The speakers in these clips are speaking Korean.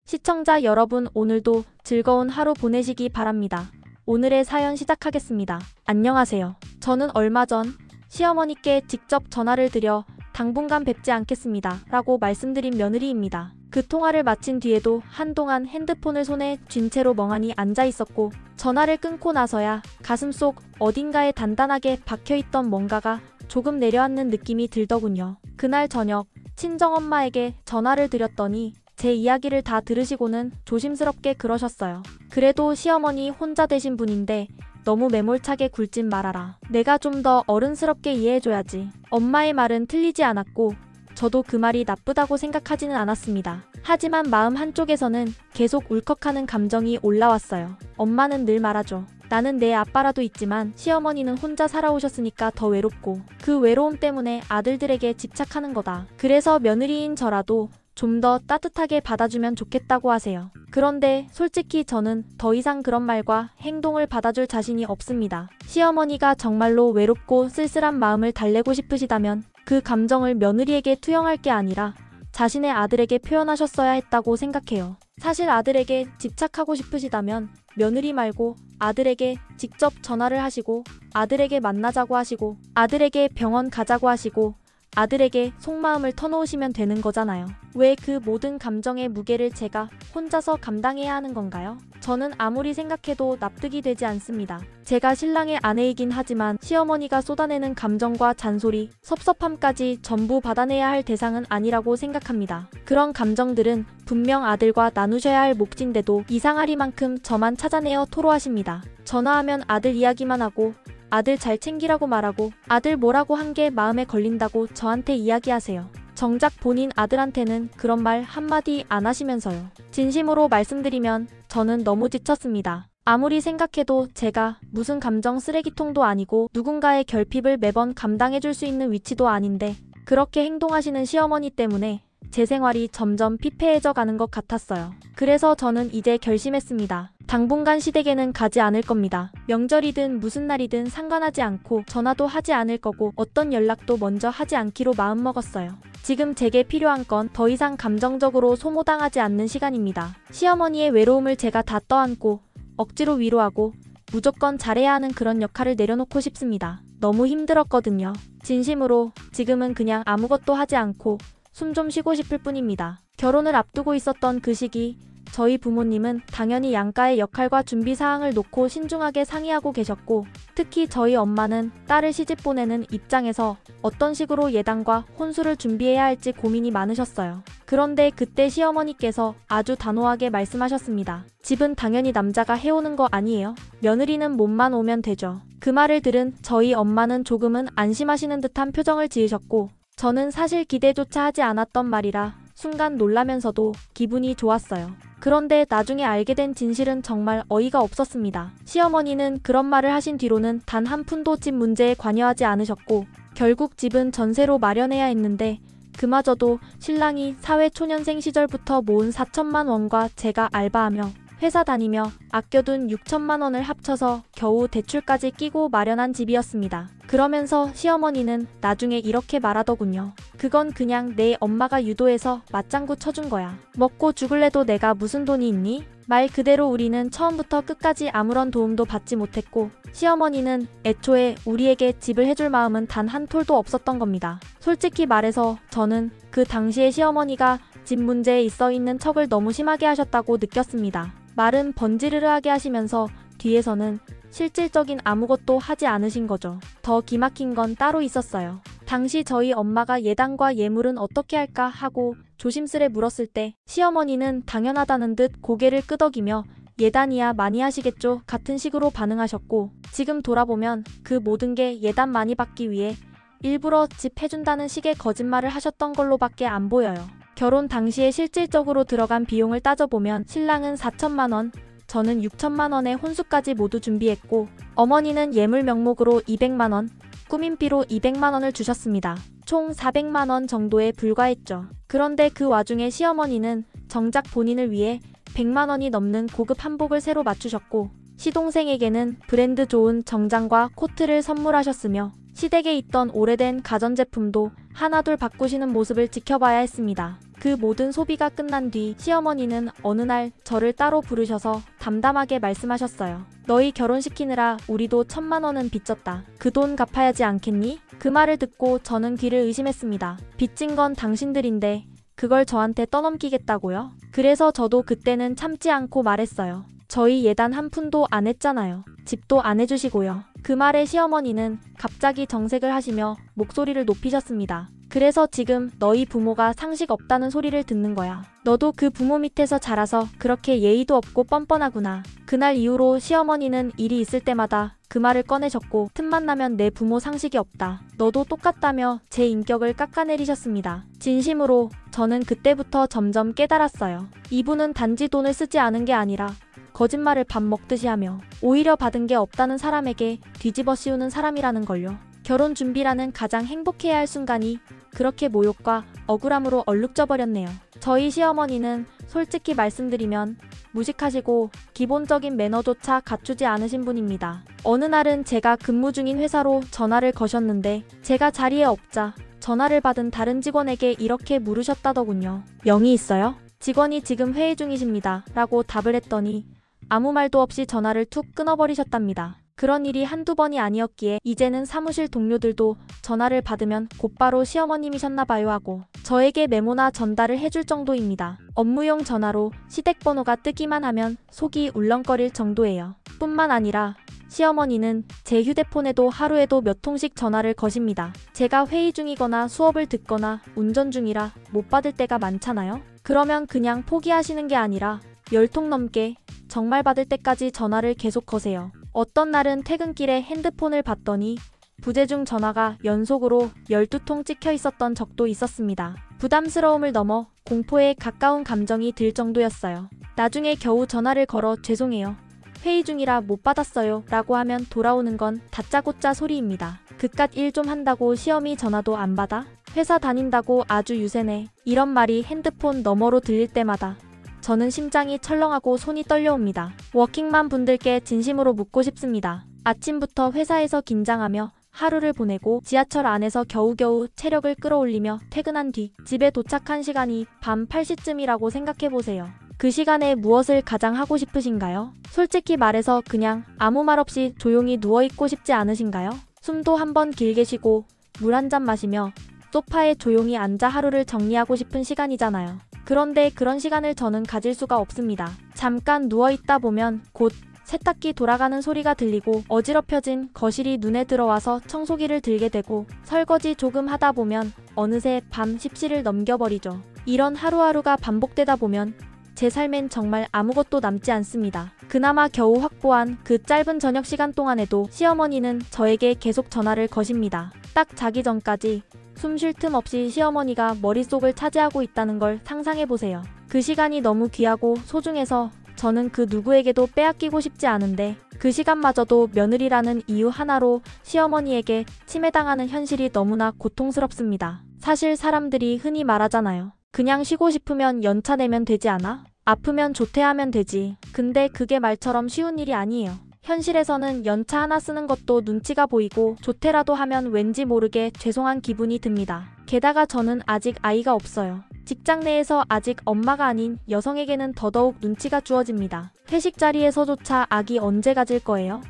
시청자 여러분, 오늘도 즐거운 하루 보내시기 바랍니다. 오늘의 사연 시작하겠습니다. 안녕하세요. 저는 얼마 전 시어머니께 직접 전화를 드려 당분간 뵙지 않겠습니다 라고 말씀드린 며느리입니다. 그 통화를 마친 뒤에도 한동안 핸드폰을 손에 쥔 채로 멍하니 앉아 있었고, 전화를 끊고 나서야 가슴속 어딘가에 단단하게 박혀있던 뭔가가 조금 내려앉는 느낌이 들더군요. 그날 저녁 친정엄마에게 전화를 드렸더니 제 이야기를 다 들으시고는 조심스럽게 그러셨어요. 그래도 시어머니 혼자 되신 분인데 너무 매몰차게 굴진 말아라. 내가 좀 더 어른스럽게 이해해줘야지. 엄마의 말은 틀리지 않았고 저도 그 말이 나쁘다고 생각하지는 않았습니다. 하지만 마음 한쪽에서는 계속 울컥하는 감정이 올라왔어요. 엄마는 늘 말하죠. 나는 내 아빠라도 있지만 시어머니는 혼자 살아오셨으니까 더 외롭고 그 외로움 때문에 아들들에게 집착하는 거다. 그래서 며느리인 저라도 좀 더 따뜻하게 받아주면 좋겠다고 하세요. 그런데 솔직히 저는 더 이상 그런 말과 행동을 받아줄 자신이 없습니다. 시어머니가 정말로 외롭고 쓸쓸한 마음을 달래고 싶으시다면 그 감정을 며느리에게 투영할 게 아니라 자신의 아들에게 표현하셨어야 했다고 생각해요. 사실 아들에게 집착하고 싶으시다면 며느리 말고 아들에게 직접 전화를 하시고 아들에게 만나자고 하시고 아들에게 병원 가자고 하시고 아들에게 속마음을 터놓으시면 되는 거잖아요. 왜 그 모든 감정의 무게를 제가 혼자서 감당해야 하는 건가요? 저는 아무리 생각해도 납득이 되지 않습니다. 제가 신랑의 아내이긴 하지만 시어머니가 쏟아내는 감정과 잔소리, 섭섭함까지 전부 받아내야 할 대상은 아니라고 생각합니다. 그런 감정들은 분명 아들과 나누셔야 할 몫인데도 이상하리만큼 저만 찾아내어 토로하십니다. 전화하면 아들 이야기만 하고 아들 잘 챙기라고 말하고 아들 뭐라고 한 게 마음에 걸린다고 저한테 이야기하세요. 정작 본인 아들한테는 그런 말 한마디 안 하시면서요. 진심으로 말씀드리면 저는 너무 지쳤습니다. 아무리 생각해도 제가 무슨 감정 쓰레기통도 아니고 누군가의 결핍을 매번 감당해줄 수 있는 위치도 아닌데 그렇게 행동하시는 시어머니 때문에 제 생활이 점점 피폐해져 가는 것 같았어요. 그래서 저는 이제 결심했습니다. 당분간 시댁에는 가지 않을 겁니다. 명절이든 무슨 날이든 상관하지 않고 전화도 하지 않을 거고 어떤 연락도 먼저 하지 않기로 마음먹었어요. 지금 제게 필요한 건 더 이상 감정적으로 소모당하지 않는 시간입니다. 시어머니의 외로움을 제가 다 떠안고 억지로 위로하고 무조건 잘해야 하는 그런 역할을 내려놓고 싶습니다. 너무 힘들었거든요. 진심으로 지금은 그냥 아무것도 하지 않고 숨 좀 쉬고 싶을 뿐입니다. 결혼을 앞두고 있었던 그 시기 저희 부모님은 당연히 양가의 역할과 준비 사항을 놓고 신중하게 상의하고 계셨고, 특히 저희 엄마는 딸을 시집 보내는 입장에서 어떤 식으로 예단과 혼수를 준비해야 할지 고민이 많으셨어요. 그런데 그때 시어머니께서 아주 단호하게 말씀하셨습니다. 집은 당연히 남자가 해오는 거 아니에요? 며느리는 몸만 오면 되죠. 그 말을 들은 저희 엄마는 조금은 안심하시는 듯한 표정을 지으셨고, 저는 사실 기대조차 하지 않았던 말이라 순간 놀라면서도 기분이 좋았어요. 그런데 나중에 알게 된 진실은 정말 어이가 없었습니다. 시어머니는 그런 말을 하신 뒤로는 단 한 푼도 집 문제에 관여하지 않으셨고 결국 집은 전세로 마련해야 했는데 그마저도 신랑이 사회초년생 시절부터 모은 4천만 원과 제가 알바하며 회사 다니며 아껴둔 6천만 원을 합쳐서 겨우 대출까지 끼고 마련한 집이었습니다. 그러면서 시어머니는 나중에 이렇게 말하더군요. 그건 그냥 내 엄마가 유도해서 맞장구 쳐준 거야. 먹고 죽을래도 내가 무슨 돈이 있니? 말 그대로 우리는 처음부터 끝까지 아무런 도움도 받지 못했고 시어머니는 애초에 우리에게 집을 해줄 마음은 단 한 톨도 없었던 겁니다. 솔직히 말해서 저는 그 당시에 시어머니가 집 문제에 있어 있는 척을 너무 심하게 하셨다고 느꼈습니다. 말은 번지르르하게 하시면서 뒤에서는 실질적인 아무것도 하지 않으신 거죠. 더 기막힌 건 따로 있었어요. 당시 저희 엄마가 예단과 예물은 어떻게 할까 하고 조심스레 물었을 때 시어머니는 당연하다는 듯 고개를 끄덕이며 예단이야 많이 하시겠죠 같은 식으로 반응하셨고, 지금 돌아보면 그 모든 게 예단 많이 받기 위해 일부러 집 해준다는 식의 거짓말을 하셨던 걸로밖에 안 보여요. 결혼 당시에 실질적으로 들어간 비용을 따져보면 신랑은 4천만 원, 저는 6천만 원의 혼수까지 모두 준비했고 어머니는 예물 명목으로 200만 원, 꾸민비로 200만 원을 주셨습니다. 총 400만 원 정도에 불과했죠. 그런데 그 와중에 시어머니는 정작 본인을 위해 100만 원이 넘는 고급 한복을 새로 맞추셨고 시동생에게는 브랜드 좋은 정장과 코트를 선물하셨으며 시댁에 있던 오래된 가전제품도 하나둘 바꾸시는 모습을 지켜봐야 했습니다. 그 모든 소비가 끝난 뒤 시어머니는 어느 날 저를 따로 부르셔서 담담하게 말씀하셨어요. 너희 결혼시키느라 우리도 1,000만 원은 빚졌다. 그 돈 갚아야지 않겠니? 그 말을 듣고 저는 귀를 의심했습니다. 빚진 건 당신들인데 그걸 저한테 떠넘기겠다고요? 그래서 저도 그때는 참지 않고 말했어요. 저희 예단 한 푼도 안 했잖아요. 집도 안 해주시고요. 그 말에 시어머니는 갑자기 정색을 하시며 목소리를 높이셨습니다. 그래서 지금 너희 부모가 상식 없다는 소리를 듣는 거야. 너도 그 부모 밑에서 자라서 그렇게 예의도 없고 뻔뻔하구나. 그날 이후로 시어머니는 일이 있을 때마다 그 말을 꺼내셨고 틈만 나면 내 부모 상식이 없다. 너도 똑같다며 제 인격을 깎아내리셨습니다. 진심으로 저는 그때부터 점점 깨달았어요. 이분은 단지 돈을 쓰지 않은 게 아니라 거짓말을 밥 먹듯이 하며 오히려 받은 게 없다는 사람에게 뒤집어 씌우는 사람이라는 걸요. 결혼 준비라는 가장 행복해야 할 순간이 그렇게 모욕과 억울함으로 얼룩져 버렸네요. 저희 시어머니는 솔직히 말씀드리면 무식하시고 기본적인 매너조차 갖추지 않으신 분입니다. 어느 날은 제가 근무 중인 회사로 전화를 거셨는데 제가 자리에 없자 전화를 받은 다른 직원에게 이렇게 물으셨다더군요. 영이 있어요? 직원이 지금 회의 중이십니다. 라고 답을 했더니 아무 말도 없이 전화를 툭 끊어버리셨답니다. 그런 일이 한두 번이 아니었기에 이제는 사무실 동료들도 전화를 받으면 곧바로 시어머님이셨나봐요 하고 저에게 메모나 전달을 해줄 정도입니다. 업무용 전화로 시댁 번호가 뜨기만 하면 속이 울렁거릴 정도예요. 뿐만 아니라 시어머니는 제 휴대폰에도 하루에도 몇 통씩 전화를 거십니다. 제가 회의 중이거나 수업을 듣거나 운전 중이라 못 받을 때가 많잖아요. 그러면 그냥 포기하시는 게 아니라 10통 넘게 정말 받을 때까지 전화를 계속 거세요. 어떤 날은 퇴근길에 핸드폰을 봤더니 부재중 전화가 연속으로 12통 찍혀 있었던 적도 있었습니다. 부담스러움을 넘어 공포에 가까운 감정이 들 정도였어요. 나중에 겨우 전화를 걸어 죄송해요. 회의 중이라 못 받았어요. 라고 하면 돌아오는 건 다짜고짜 소리입니다. 그깟 일 좀 한다고 시어미 전화도 안 받아? 회사 다닌다고 아주 유세네. 이런 말이 핸드폰 너머로 들릴 때마다 저는 심장이 철렁하고 손이 떨려옵니다. 워킹맘 분들께 진심으로 묻고 싶습니다. 아침부터 회사에서 긴장하며 하루를 보내고 지하철 안에서 겨우겨우 체력을 끌어올리며 퇴근한 뒤 집에 도착한 시간이 밤 8시쯤이라고 생각해보세요. 그 시간에 무엇을 가장 하고 싶으신가요? 솔직히 말해서 그냥 아무 말 없이 조용히 누워있고 싶지 않으신가요? 숨도 한번 길게 쉬고 물 한 잔 마시며 소파에 조용히 앉아 하루를 정리하고 싶은 시간이잖아요. 그런데 그런 시간을 저는 가질 수가 없습니다. 잠깐 누워있다 보면 곧 세탁기 돌아가는 소리가 들리고 어지럽혀진 거실이 눈에 들어와서 청소기를 들게 되고 설거지 조금 하다 보면 어느새 밤 10시를 넘겨버리죠. 이런 하루하루가 반복되다 보면 제 삶엔 정말 아무것도 남지 않습니다. 그나마 겨우 확보한 그 짧은 저녁 시간 동안에도 시어머니는 저에게 계속 전화를 거십니다. 딱 자기 전까지 숨 쉴 틈 없이 시어머니가 머릿속을 차지하고 있다는 걸 상상해보세요. 그 시간이 너무 귀하고 소중해서 저는 그 누구에게도 빼앗기고 싶지 않은데 그 시간마저도 며느리라는 이유 하나로 시어머니에게 침해당하는 현실이 너무나 고통스럽습니다. 사실 사람들이 흔히 말하잖아요. 그냥 쉬고 싶으면 연차 내면 되지 않아? 아프면 조퇴하면 되지. 근데 그게 말처럼 쉬운 일이 아니에요. 현실에서는 연차 하나 쓰는 것도 눈치가 보이고 조퇴라도 하면 왠지 모르게 죄송한 기분이 듭니다. 게다가 저는 아직 아이가 없어요. 직장 내에서 아직 엄마가 아닌 여성에게는 더더욱 눈치가 주어집니다. 회식 자리에서조차 아기 언제 가질 거예요?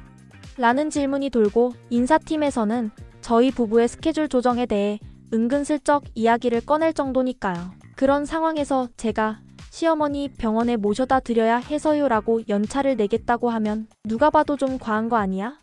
라는 질문이 돌고 인사팀에서는 저희 부부의 스케줄 조정에 대해 은근슬쩍 이야기를 꺼낼 정도니까요. 그런 상황에서 제가 시어머니 병원에 모셔다 드려야 해서요라고 연차를 내겠다고 하면 누가 봐도 좀 과한 거 아니야?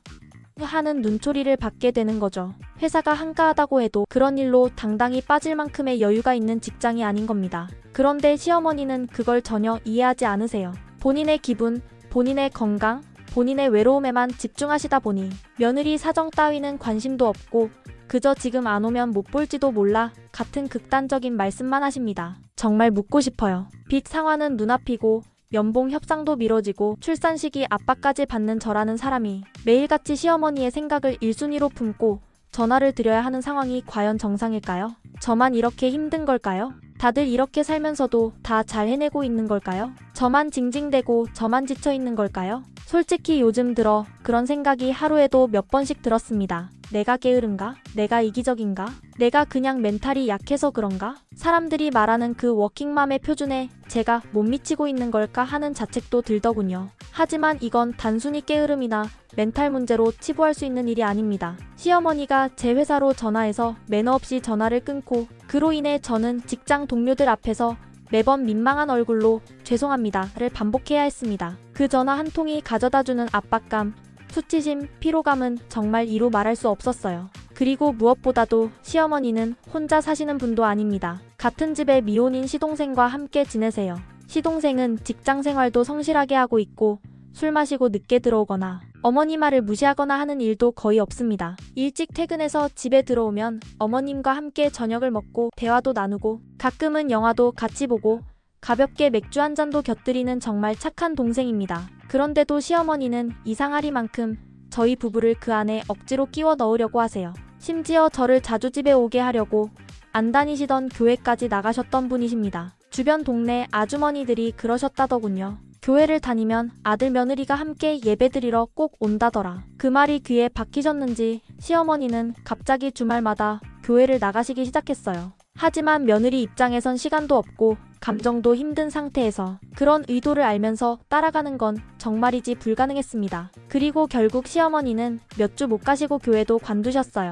하는 눈초리를 받게 되는 거죠. 회사가 한가하다고 해도 그런 일로 당당히 빠질 만큼의 여유가 있는 직장이 아닌 겁니다. 그런데 시어머니는 그걸 전혀 이해하지 않으세요. 본인의 기분, 본인의 건강, 본인의 외로움에만 집중하시다 보니 며느리 사정 따위는 관심도 없고 그저 지금 안 오면 못 볼지도 몰라 같은 극단적인 말씀만 하십니다. 정말 묻고 싶어요. 빚 상환은 눈앞이고 연봉 협상도 미뤄지고 출산 시기 압박까지 받는 저라는 사람이 매일같이 시어머니의 생각을 1순위로 품고 전화를 드려야 하는 상황이 과연 정상일까요? 저만 이렇게 힘든 걸까요? 다들 이렇게 살면서도 다 잘 해내고 있는 걸까요? 저만 징징대고 저만 지쳐 있는 걸까요? 솔직히 요즘 들어 그런 생각이 하루에도 몇 번씩 들었습니다. 내가 게으른가? 내가 이기적인가? 내가 그냥 멘탈이 약해서 그런가? 사람들이 말하는 그 워킹맘의 표준에 제가 못 미치고 있는 걸까 하는 자책도 들더군요. 하지만 이건 단순히 게으름이나 멘탈 문제로 치부할 수 있는 일이 아닙니다. 시어머니가 제 회사로 전화해서 매너 없이 전화를 끊고 그로 인해 저는 직장 동료들 앞에서 매번 민망한 얼굴로 죄송합니다를 반복해야 했습니다. 그 전화 한 통이 가져다주는 압박감, 수치심, 피로감은 정말 이루 말할 수 없었어요. 그리고 무엇보다도 시어머니는 혼자 사시는 분도 아닙니다. 같은 집에 미혼인 시동생과 함께 지내세요. 시동생은 직장 생활도 성실하게 하고 있고 술 마시고 늦게 들어오거나 어머니 말을 무시하거나 하는 일도 거의 없습니다. 일찍 퇴근해서 집에 들어오면 어머님과 함께 저녁을 먹고 대화도 나누고 가끔은 영화도 같이 보고 가볍게 맥주 한 잔도 곁들이는 정말 착한 동생입니다. 그런데도 시어머니는 이상하리만큼 저희 부부를 그 안에 억지로 끼워 넣으려고 하세요. 심지어 저를 자주 집에 오게 하려고 안 다니시던 교회까지 나가셨던 분이십니다. 주변 동네 아주머니들이 그러셨다더군요. 교회를 다니면 아들 며느리가 함께 예배드리러 꼭 온다더라. 그 말이 귀에 박히셨는지 시어머니는 갑자기 주말마다 교회를 나가시기 시작했어요. 하지만 며느리 입장에선 시간도 없고 감정도 힘든 상태에서 그런 의도를 알면서 따라가는 건 정말이지 불가능했습니다. 그리고 결국 시어머니는 몇 주 못 가시고 교회도 관두셨어요.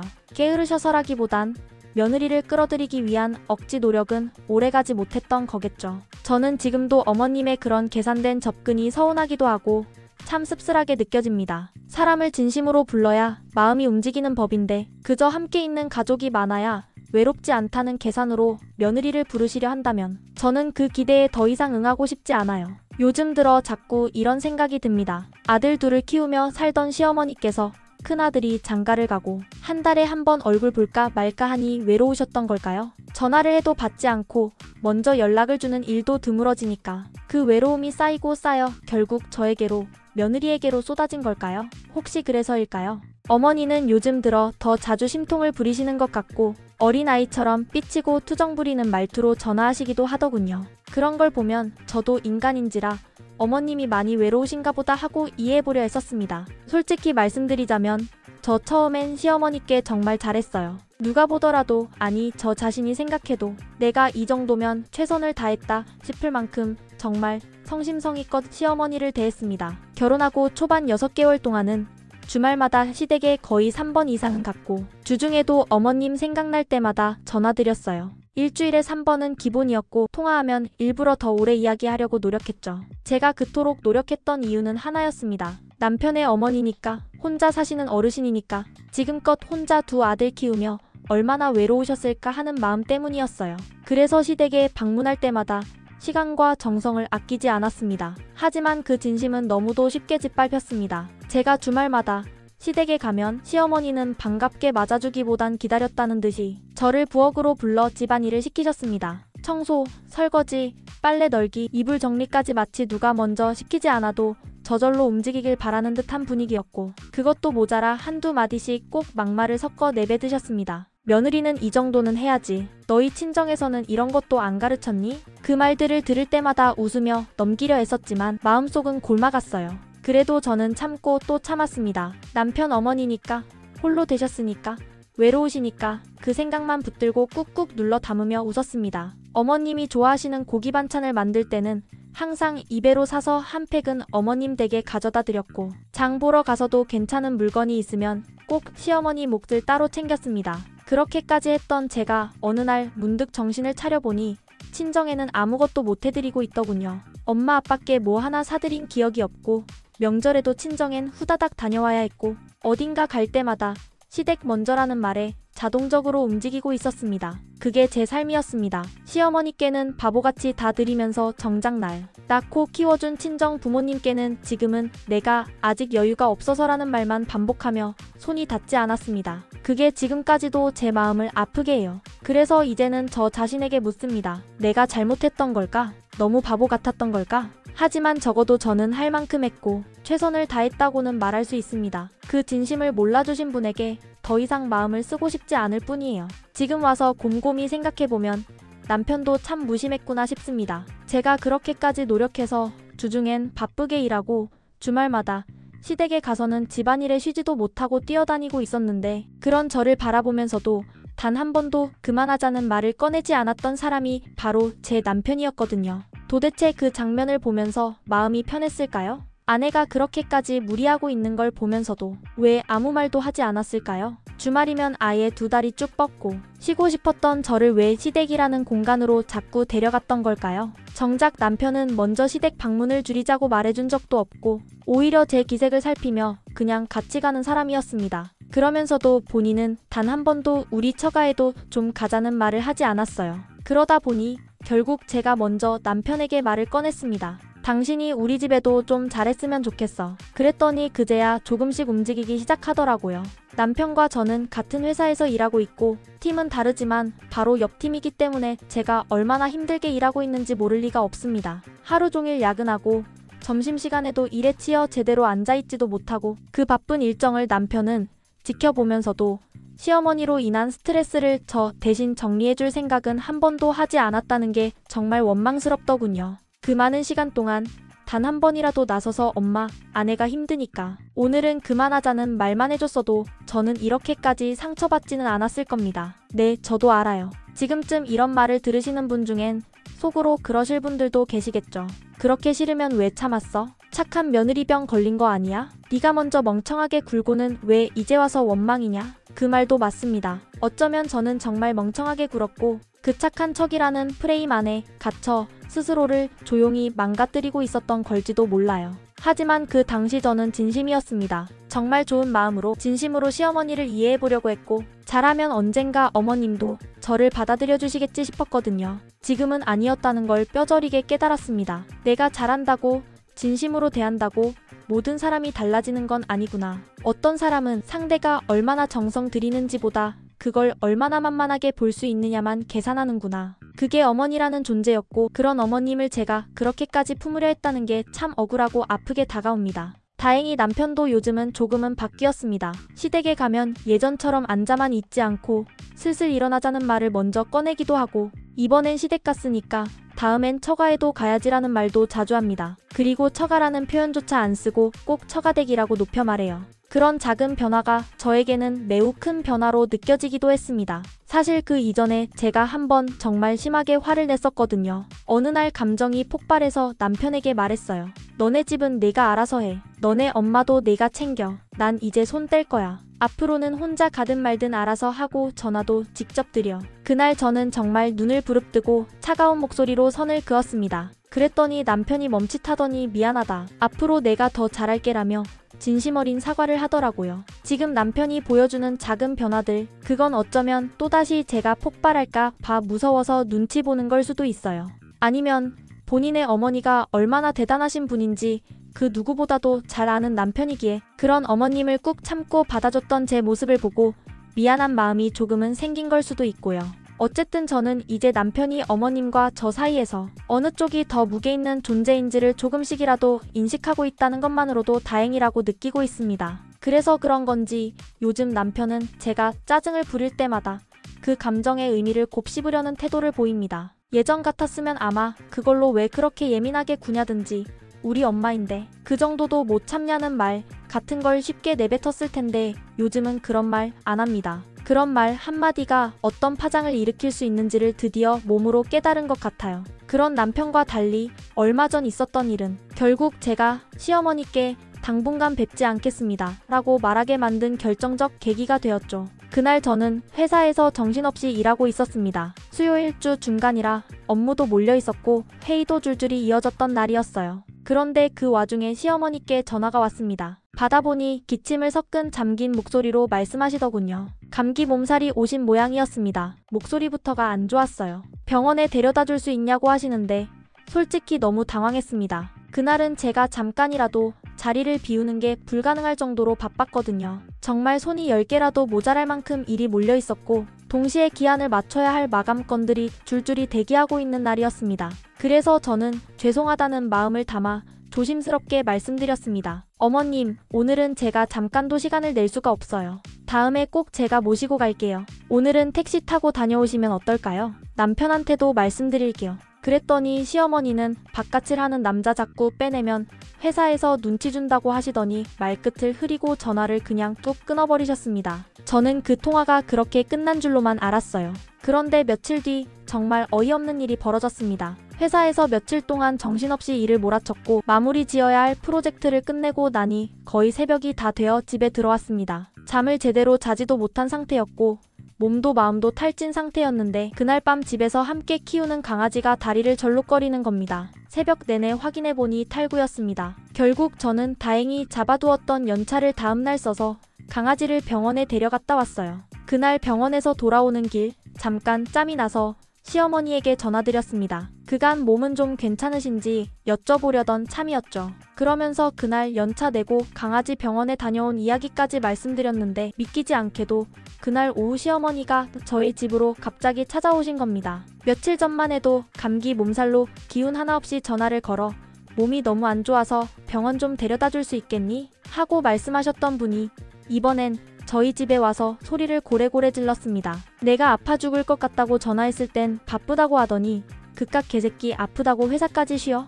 게으르셔서라기보단 며느리를 끌어들이기 위한 억지 노력은 오래가지 못했던 거겠죠. 저는 지금도 어머님의 그런 계산된 접근이 서운하기도 하고 참 씁쓸하게 느껴집니다. 사람을 진심으로 불러야 마음이 움직이는 법인데 그저 함께 있는 가족이 많아야 외롭지 않다는 계산으로 며느리를 부르시려 한다면 저는 그 기대에 더 이상 응하고 싶지 않아요. 요즘 들어 자꾸 이런 생각이 듭니다. 아들 둘을 키우며 살던 시어머니께서 큰아들이 장가를 가고 한 달에 한 번 얼굴 볼까 말까 하니 외로우셨던 걸까요? 전화를 해도 받지 않고 먼저 연락을 주는 일도 드물어지니까 그 외로움이 쌓이고 쌓여 결국 저에게로 며느리에게로 쏟아진 걸까요? 혹시 그래서일까요? 어머니는 요즘 들어 더 자주 심통을 부리시는 것 같고 어린아이처럼 삐치고 투정 부리는 말투로 전화하시기도 하더군요. 그런 걸 보면 저도 인간인지라 어머님이 많이 외로우신가 보다 하고 이해해보려 했었습니다. 솔직히 말씀드리자면 저 처음엔 시어머니께 정말 잘했어요. 누가 보더라도 아니 저 자신이 생각해도 내가 이 정도면 최선을 다했다 싶을 만큼 정말 성심성의껏 시어머니를 대했습니다. 결혼하고 초반 6개월 동안은 주말마다 시댁에 거의 3번 이상은 갔고 주중에도 어머님 생각날 때마다 전화드렸어요. 일주일에 3번은 기본이었고 통화하면 일부러 더 오래 이야기하려고 노력했죠. 제가 그토록 노력했던 이유는 하나였습니다. 남편의 어머니니까, 혼자 사시는 어르신이니까, 지금껏 혼자 두 아들 키우며 얼마나 외로우셨을까 하는 마음 때문이었어요. 그래서 시댁에 방문할 때마다 시간과 정성을 아끼지 않았습니다. 하지만 그 진심은 너무도 쉽게 짓밟혔습니다. 제가 주말마다 시댁에 가면 시어머니는 반갑게 맞아주기보단 기다렸다는 듯이 저를 부엌으로 불러 집안일을 시키셨습니다. 청소, 설거지, 빨래 널기, 이불 정리까지 마치 누가 먼저 시키지 않아도 저절로 움직이길 바라는 듯한 분위기였고 그것도 모자라 한두 마디씩 꼭 막말을 섞어 내뱉으셨습니다. 며느리는 이 정도는 해야지. 너희 친정에서는 이런 것도 안 가르쳤니? 그 말들을 들을 때마다 웃으며 넘기려 애썼지만 마음속은 골마갔어요. 그래도 저는 참고 또 참았습니다. 남편 어머니니까, 홀로 되셨으니까, 외로우시니까 그 생각만 붙들고 꾹꾹 눌러 담으며 웃었습니다. 어머님이 좋아하시는 고기 반찬을 만들 때는 항상 이배로 사서 한 팩은 어머님 댁에 가져다 드렸고 장 보러 가서도 괜찮은 물건이 있으면 꼭 시어머니 몫을 따로 챙겼습니다. 그렇게까지 했던 제가 어느 날 문득 정신을 차려보니 친정에는 아무것도 못 해드리고 있더군요. 엄마 아빠께 뭐 하나 사드린 기억이 없고 명절에도 친정엔 후다닥 다녀와야 했고 어딘가 갈 때마다 시댁 먼저라는 말에 자동적으로 움직이고 있었습니다. 그게 제 삶이었습니다. 시어머니께는 바보같이 다 드리면서 정작 날 낳고 키워준 친정 부모님께는 지금은 내가 아직 여유가 없어서라는 말만 반복하며 손이 닿지 않았습니다. 그게 지금까지도 제 마음을 아프게 해요. 그래서 이제는 저 자신에게 묻습니다. 내가 잘못했던 걸까? 너무 바보 같았던 걸까? 하지만 적어도 저는 할 만큼 했고 최선을 다했다고는 말할 수 있습니다. 그 진심을 몰라주신 분에게 더 이상 마음을 쓰고 싶지 않을 뿐이에요. 지금 와서 곰곰이 생각해보면 남편도 참 무심했구나 싶습니다. 제가 그렇게까지 노력해서 주중엔 바쁘게 일하고 주말마다 시댁에 가서는 집안일에 쉬지도 못하고 뛰어다니고 있었는데 그런 저를 바라보면서도 단 한 번도 그만하자는 말을 꺼내지 않았던 사람이 바로 제 남편이었거든요. 도대체 그 장면을 보면서 마음이 편했을까요? 아내가 그렇게까지 무리하고 있는 걸 보면서도 왜 아무 말도 하지 않았을까요? 주말이면 아예 두 다리 쭉 뻗고 쉬고 싶었던 저를 왜 시댁이라는 공간으로 자꾸 데려갔던 걸까요? 정작 남편은 먼저 시댁 방문을 줄이자고 말해준 적도 없고 오히려 제 기색을 살피며 그냥 같이 가는 사람이었습니다. 그러면서도 본인은 단 한 번도 우리 처가에도 좀 가자는 말을 하지 않았어요. 그러다 보니 결국 제가 먼저 남편에게 말을 꺼냈습니다. 당신이 우리 집에도 좀 잘했으면 좋겠어. 그랬더니 그제야 조금씩 움직이기 시작하더라고요. 남편과 저는 같은 회사에서 일하고 있고 팀은 다르지만 바로 옆 팀이기 때문에 제가 얼마나 힘들게 일하고 있는지 모를 리가 없습니다. 하루 종일 야근하고 점심시간에도 일에 치여 제대로 앉아있지도 못하고 그 바쁜 일정을 남편은 지켜보면서도 시어머니로 인한 스트레스를 저 대신 정리해줄 생각은 한 번도 하지 않았다는 게 정말 원망스럽더군요. 그 많은 시간 동안 단 한 번이라도 나서서 엄마, 아내가 힘드니까 오늘은 그만하자는 말만 해줬어도 저는 이렇게까지 상처받지는 않았을 겁니다. 네, 저도 알아요. 지금쯤 이런 말을 들으시는 분 중엔 속으로 그러실 분들도 계시겠죠. 그렇게 싫으면 왜 참았어? 착한 며느리병 걸린 거 아니야? 네가 먼저 멍청하게 굴고는 왜 이제 와서 원망이냐? 그 말도 맞습니다. 어쩌면 저는 정말 멍청하게 굴었고 그 착한 척이라는 프레임 안에 갇혀 스스로를 조용히 망가뜨리고 있었던 걸지도 몰라요. 하지만 그 당시 저는 진심이었습니다. 정말 좋은 마음으로 진심으로 시어머니를 이해해보려고 했고 잘하면 언젠가 어머님도 저를 받아들여 주시겠지 싶었거든요. 지금은 아니었다는 걸 뼈저리게 깨달았습니다. 내가 잘한다고 진심으로 대한다고 모든 사람이 달라지는 건 아니구나. 어떤 사람은 상대가 얼마나 정성 들이는지보다 그걸 얼마나 만만하게 볼 수 있느냐만 계산하는구나. 그게 어머니라는 존재였고 그런 어머님을 제가 그렇게까지 품으려 했다는 게 참 억울하고 아프게 다가옵니다. 다행히 남편도 요즘은 조금은 바뀌었습니다. 시댁에 가면 예전처럼 앉아만 있지 않고 슬슬 일어나자는 말을 먼저 꺼내기도 하고 이번엔 시댁 갔으니까 다음엔 처가에도 가야지라는 말도 자주 합니다. 그리고 처가라는 표현조차 안 쓰고 꼭 처가댁이라고 높여 말해요. 그런 작은 변화가 저에게는 매우 큰 변화로 느껴지기도 했습니다. 사실 그 이전에 제가 한번 정말 심하게 화를 냈었거든요. 어느 날 감정이 폭발해서 남편에게 말했어요. 너네 집은 내가 알아서 해. 너네 엄마도 내가 챙겨. 난 이제 손 뗄 거야. 앞으로는 혼자 가든 말든 알아서 하고 전화도 직접 드려. 그날 저는 정말 눈을 부릅뜨고 차가운 목소리로 선을 그었습니다. 그랬더니 남편이 멈칫하더니 미안하다. 앞으로 내가 더 잘할게라며 진심 어린 사과를 하더라고요. 지금 남편이 보여주는 작은 변화들, 그건 어쩌면 또다시 제가 폭발할까 봐 무서워서 눈치 보는 걸 수도 있어요. 아니면 본인의 어머니가 얼마나 대단하신 분인지 그 누구보다도 잘 아는 남편이기에 그런 어머님을 꾹 참고 받아줬던 제 모습을 보고 미안한 마음이 조금은 생긴 걸 수도 있고요. 어쨌든 저는 이제 남편이 어머님과 저 사이에서 어느 쪽이 더 무게 있는 존재인지를 조금씩이라도 인식하고 있다는 것만으로도 다행이라고 느끼고 있습니다. 그래서 그런 건지 요즘 남편은 제가 짜증을 부릴 때마다 그 감정의 의미를 곱씹으려는 태도를 보입니다. 예전 같았으면 아마 그걸로 왜 그렇게 예민하게 구냐든지 우리 엄마인데 그 정도도 못 참냐는 말 같은 걸 쉽게 내뱉었을 텐데 요즘은 그런 말 안 합니다. 그런 말 한마디가 어떤 파장을 일으킬 수 있는지를 드디어 몸으로 깨달은 것 같아요. 그런 남편과 달리 얼마 전 있었던 일은 결국 제가 시어머니께 당분간 뵙지 않겠습니다 라고 말하게 만든 결정적 계기가 되었죠. 그날 저는 회사에서 정신없이 일하고 있었습니다. 수요일 주 중간이라 업무도 몰려 있었고 회의도 줄줄이 이어졌던 날이었어요. 그런데 그 와중에 시어머니께 전화가 왔습니다. 받아보니 기침을 섞은 잠긴 목소리로 말씀하시더군요. 감기 몸살이 오신 모양이었습니다. 목소리부터가 안 좋았어요. 병원에 데려다 줄 수 있냐고 하시는데 솔직히 너무 당황했습니다. 그날은 제가 잠깐이라도 자리를 비우는 게 불가능할 정도로 바빴거든요. 정말 손이 10개라도 모자랄 만큼 일이 몰려 있었고 동시에 기한을 맞춰야 할 마감 건들이 줄줄이 대기하고 있는 날이었습니다. 그래서 저는 죄송하다는 마음을 담아 조심스럽게 말씀드렸습니다. 어머님, 오늘은 제가 잠깐도 시간을 낼 수가 없어요. 다음에 꼭 제가 모시고 갈게요. 오늘은 택시 타고 다녀오시면 어떨까요? 남편한테도 말씀드릴게요. 그랬더니 시어머니는 바깥일 하는 남자 자꾸 빼내면 회사에서 눈치 준다고 하시더니 말끝을 흐리고 전화를 그냥 뚝 끊어버리셨습니다. 저는 그 통화가 그렇게 끝난 줄로만 알았어요. 그런데 며칠 뒤 정말 어이없는 일이 벌어졌습니다. 회사에서 며칠 동안 정신없이 일을 몰아쳤고 마무리 지어야 할 프로젝트를 끝내고 나니 거의 새벽이 다 되어 집에 들어왔습니다. 잠을 제대로 자지도 못한 상태였고 몸도 마음도 탈진 상태였는데 그날 밤 집에서 함께 키우는 강아지가 다리를 절룩거리는 겁니다. 새벽 내내 확인해보니 탈구였습니다. 결국 저는 다행히 잡아두었던 연차를 다음날 써서 강아지를 병원에 데려갔다 왔어요. 그날 병원에서 돌아오는 길 잠깐 짬이 나서 시어머니에게 전화드렸습니다. 그간 몸은 좀 괜찮으신지 여쭤보려던 참이었죠. 그러면서 그날 연차 내고 강아지 병원에 다녀온 이야기까지 말씀드렸는데 믿기지 않게도 그날 오후 시어머니가 저희 집으로 갑자기 찾아오신 겁니다. 며칠 전만 해도 감기 몸살로 기운 하나 없이 전화를 걸어 몸이 너무 안 좋아서 병원 좀 데려다 줄 수 있겠니? 하고 말씀하셨던 분이 이번엔 저희 집에 와서 소리를 고래고래 질렀습니다. 내가 아파 죽을 것 같다고 전화했을 땐 바쁘다고 하더니 그깟 개새끼 아프다고 회사까지 쉬어?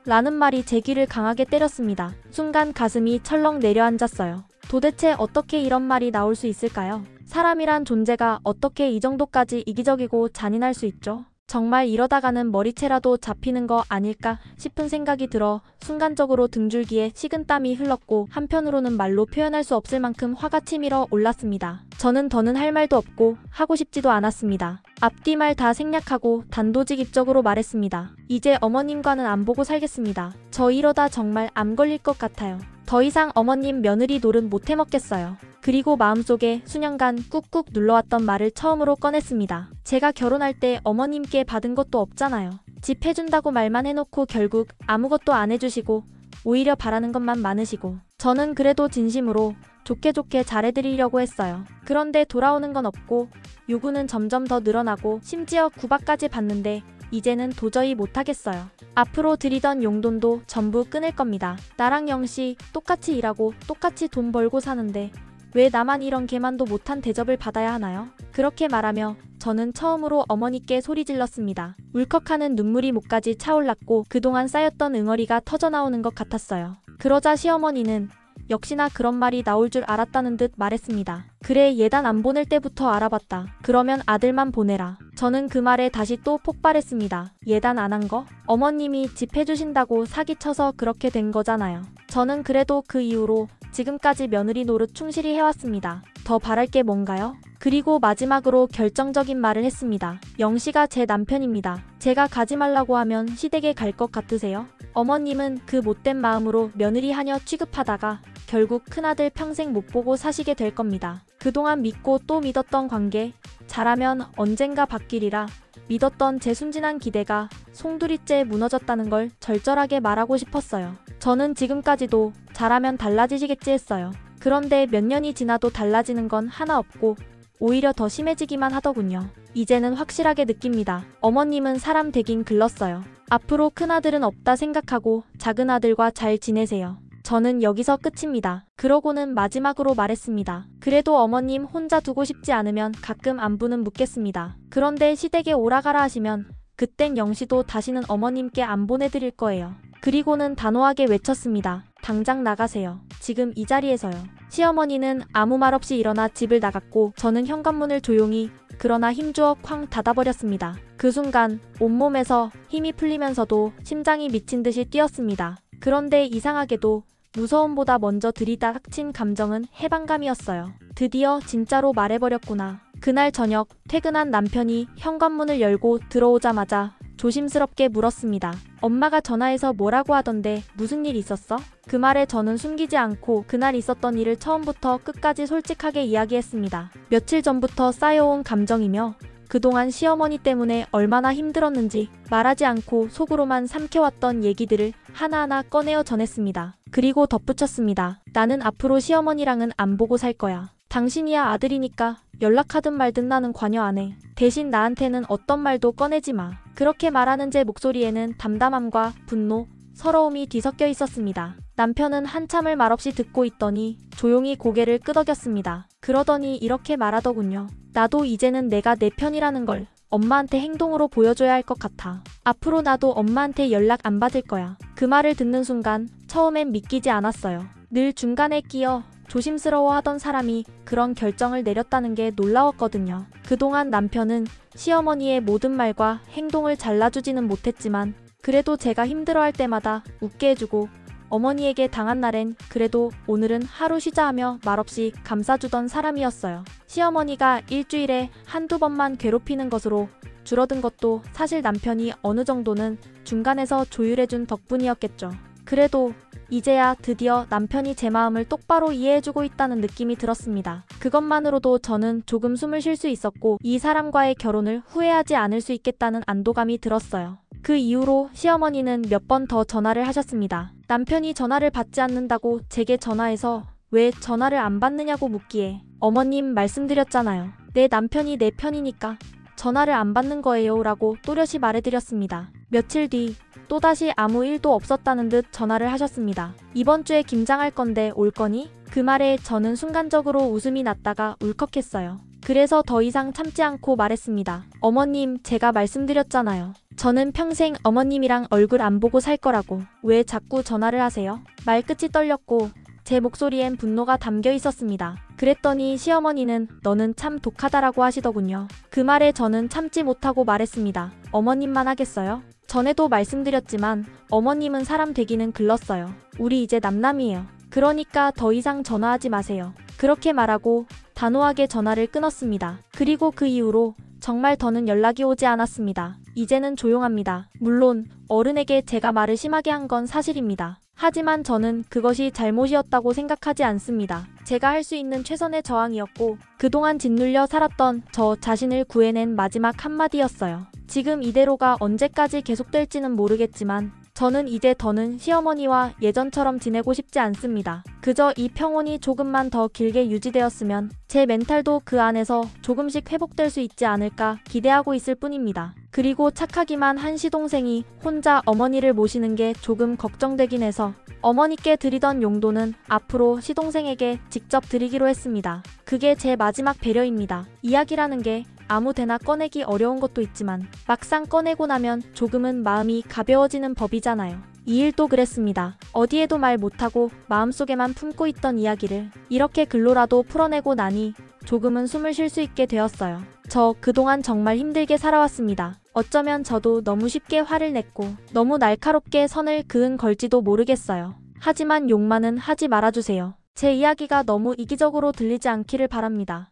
라는 말이 제 귀를 강하게 때렸습니다. 순간 가슴이 철렁 내려앉았어요. 도대체 어떻게 이런 말이 나올 수 있을까요? 사람이란 존재가 어떻게 이 정도까지 이기적이고 잔인할 수 있죠? 정말 이러다가는 머리채라도 잡히는 거 아닐까 싶은 생각이 들어 순간적으로 등줄기에 식은땀이 흘렀고 한편으로는 말로 표현할 수 없을 만큼 화가 치밀어 올랐습니다. 저는 더는 할 말도 없고 하고 싶지도 않았습니다. 앞뒤 말 다 생략하고 단도직입적으로 말했습니다. 이제 어머님과는 안 보고 살겠습니다. 저 이러다 정말 암 걸릴 것 같아요. 더 이상 어머님 며느리 노릇 못 해먹겠어요. 그리고 마음속에 수년간 꾹꾹 눌러왔던 말을 처음으로 꺼냈습니다. 제가 결혼할 때 어머님께 받은 것도 없잖아요. 집 해준다고 말만 해놓고 결국 아무것도 안 해주시고 오히려 바라는 것만 많으시고 저는 그래도 진심으로 좋게 잘해드리려고 했어요. 그런데 돌아오는 건 없고 요구는 점점 더 늘어나고 심지어 구박까지 받는데 이제는 도저히 못하겠어요. 앞으로 드리던 용돈도 전부 끊을 겁니다. 나랑 영씨 똑같이 일하고 똑같이 돈 벌고 사는데 왜 나만 이런 개만도 못한 대접을 받아야 하나요? 그렇게 말하며 저는 처음으로 어머니께 소리 질렀습니다. 울컥하는 눈물이 목까지 차올랐고 그동안 쌓였던 응어리가 터져나오는 것 같았어요. 그러자 시어머니는 역시나 그런 말이 나올 줄 알았다는 듯 말했습니다. 그래, 예단 안 보낼 때부터 알아봤다. 그러면 아들만 보내라. 저는 그 말에 다시 또 폭발했습니다. 예단 안 한 거? 어머님이 집 해주신다고 사기쳐서 그렇게 된 거잖아요. 저는 그래도 그 이후로 지금까지 며느리 노릇 충실히 해왔습니다. 더 바랄 게 뭔가요? 그리고 마지막으로 결정적인 말을 했습니다. 영씨가 제 남편입니다. 제가 가지 말라고 하면 시댁에 갈 것 같으세요? 어머님은 그 못된 마음으로 며느리 하녀 취급하다가 결국 큰아들 평생 못 보고 사시게 될 겁니다. 그동안 믿고 또 믿었던 관계, 잘하면 언젠가 바뀌리라 믿었던 제 순진한 기대가 송두리째 무너졌다는 걸 절절하게 말하고 싶었어요. 저는 지금까지도 잘하면 달라지시겠지 했어요. 그런데 몇 년이 지나도 달라지는 건 하나 없고 오히려 더 심해지기만 하더군요. 이제는 확실하게 느낍니다. 어머님은 사람 되긴 글렀어요. 앞으로 큰아들은 없다 생각하고 작은아들과 잘 지내세요. 저는 여기서 끝입니다. 그러고는 마지막으로 말했습니다. 그래도 어머님 혼자 두고 싶지 않으면 가끔 안부는 묻겠습니다. 그런데 시댁에 오라가라 하시면 그땐 영시도 다시는 어머님께 안 보내드릴 거예요. 그리고는 단호하게 외쳤습니다. 당장 나가세요. 지금 이 자리에서요. 시어머니는 아무 말 없이 일어나 집을 나갔고 저는 현관문을 조용히 그러나 힘주어 쾅 닫아버렸습니다. 그 순간 온몸에서 힘이 풀리면서도 심장이 미친 듯이 뛰었습니다. 그런데 이상하게도 무서움보다 먼저 들이닥친 감정은 해방감이었어요. 드디어 진짜로 말해버렸구나. 그날 저녁 퇴근한 남편이 현관문을 열고 들어오자마자 조심스럽게 물었습니다. 엄마가 전화해서 뭐라고 하던데 무슨 일 있었어? 그 말에 저는 숨기지 않고 그날 있었던 일을 처음부터 끝까지 솔직하게 이야기했습니다. 며칠 전부터 쌓여온 감정이며 그동안 시어머니 때문에 얼마나 힘들었는지 말하지 않고 속으로만 삼켜왔던 얘기들을 하나하나 꺼내어 전했습니다. 그리고 덧붙였습니다. 나는 앞으로 시어머니랑은 안 보고 살 거야. 당신이야 아들이니까 연락하든 말든 나는 관여 안 해. 대신 나한테는 어떤 말도 꺼내지 마. 그렇게 말하는 제 목소리에는 담담함과 분노, 서러움이 뒤섞여 있었습니다. 남편은 한참을 말없이 듣고 있더니 조용히 고개를 끄덕였습니다. 그러더니 이렇게 말하더군요. 나도 이제는 내가 내 편이라는 걸 엄마한테 행동으로 보여줘야 할 것 같아. 앞으로 나도 엄마한테 연락 안 받을 거야. 그 말을 듣는 순간 처음엔 믿기지 않았어요. 늘 중간에 끼어 조심스러워 하던 사람이 그런 결정을 내렸다는 게 놀라웠거든요. 그동안 남편은 시어머니의 모든 말과 행동을 잘라주지는 못했지만 그래도 제가 힘들어할 때마다 웃게 해주고 어머니에게 당한 날엔 그래도 오늘은 하루 쉬자 하며 말없이 감싸주던 사람이었어요. 시어머니가 일주일에 한두 번만 괴롭히는 것으로 줄어든 것도 사실 남편이 어느 정도는 중간에서 조율해준 덕분이었겠죠. 그래도 이제야 드디어 남편이 제 마음을 똑바로 이해해주고 있다는 느낌이 들었습니다. 그것만으로도 저는 조금 숨을 쉴 수 있었고 이 사람과의 결혼을 후회하지 않을 수 있겠다는 안도감이 들었어요. 그 이후로 시어머니는 몇 번 더 전화를 하셨습니다. 남편이 전화를 받지 않는다고 제게 전화해서 왜 전화를 안 받느냐고 묻기에 어머님 말씀드렸잖아요. 내 남편이 내 편이니까 전화를 안 받는 거예요 라고 또렷이 말해드렸습니다. 며칠 뒤 또다시 아무 일도 없었다는 듯 전화를 하셨습니다. 이번 주에 김장할 건데 올 거니? 그 말에 저는 순간적으로 웃음이 났다가 울컥했어요. 그래서 더 이상 참지 않고 말했습니다. 어머님, 제가 말씀드렸잖아요. 저는 평생 어머님이랑 얼굴 안 보고 살 거라고. 왜 자꾸 전화를 하세요? 말끝이 떨렸고 제 목소리엔 분노가 담겨 있었습니다. 그랬더니 시어머니는 너는 참 독하다라고 하시더군요. 그 말에 저는 참지 못하고 말했습니다. 어머님만 하겠어요? 전에도 말씀드렸지만 어머님은 사람 되기는 글렀어요. 우리 이제 남남이에요. 그러니까 더 이상 전화하지 마세요. 그렇게 말하고 단호하게 전화를 끊었습니다. 그리고 그 이후로 정말 더는 연락이 오지 않았습니다. 이제는 조용합니다. 물론 어른에게 제가 말을 심하게 한 건 사실입니다. 하지만 저는 그것이 잘못이었다고 생각하지 않습니다. 제가 할 수 있는 최선의 저항이었고 그동안 짓눌려 살았던 저 자신을 구해낸 마지막 한마디였어요. 지금 이대로가 언제까지 계속될지는 모르겠지만 저는 이제 더는 시어머니와 예전처럼 지내고 싶지 않습니다. 그저 이 평온이 조금만 더 길게 유지되었으면 제 멘탈도 그 안에서 조금씩 회복될 수 있지 않을까 기대하고 있을 뿐입니다. 그리고 착하기만 한 시동생이 혼자 어머니를 모시는 게 조금 걱정되긴 해서 어머니께 드리던 용돈은 앞으로 시동생에게 직접 드리기로 했습니다. 그게 제 마지막 배려입니다. 이야기라는 게 아무 데나 꺼내기 어려운 것도 있지만 막상 꺼내고 나면 조금은 마음이 가벼워지는 법이잖아요. 이 일도 그랬습니다. 어디에도 말 못하고 마음속에만 품고 있던 이야기를 이렇게 글로라도 풀어내고 나니 조금은 숨을 쉴 수 있게 되었어요. 저 그동안 정말 힘들게 살아왔습니다. 어쩌면 저도 너무 쉽게 화를 냈고 너무 날카롭게 선을 그은 걸지도 모르겠어요. 하지만 욕만은 하지 말아주세요. 제 이야기가 너무 이기적으로 들리지 않기를 바랍니다.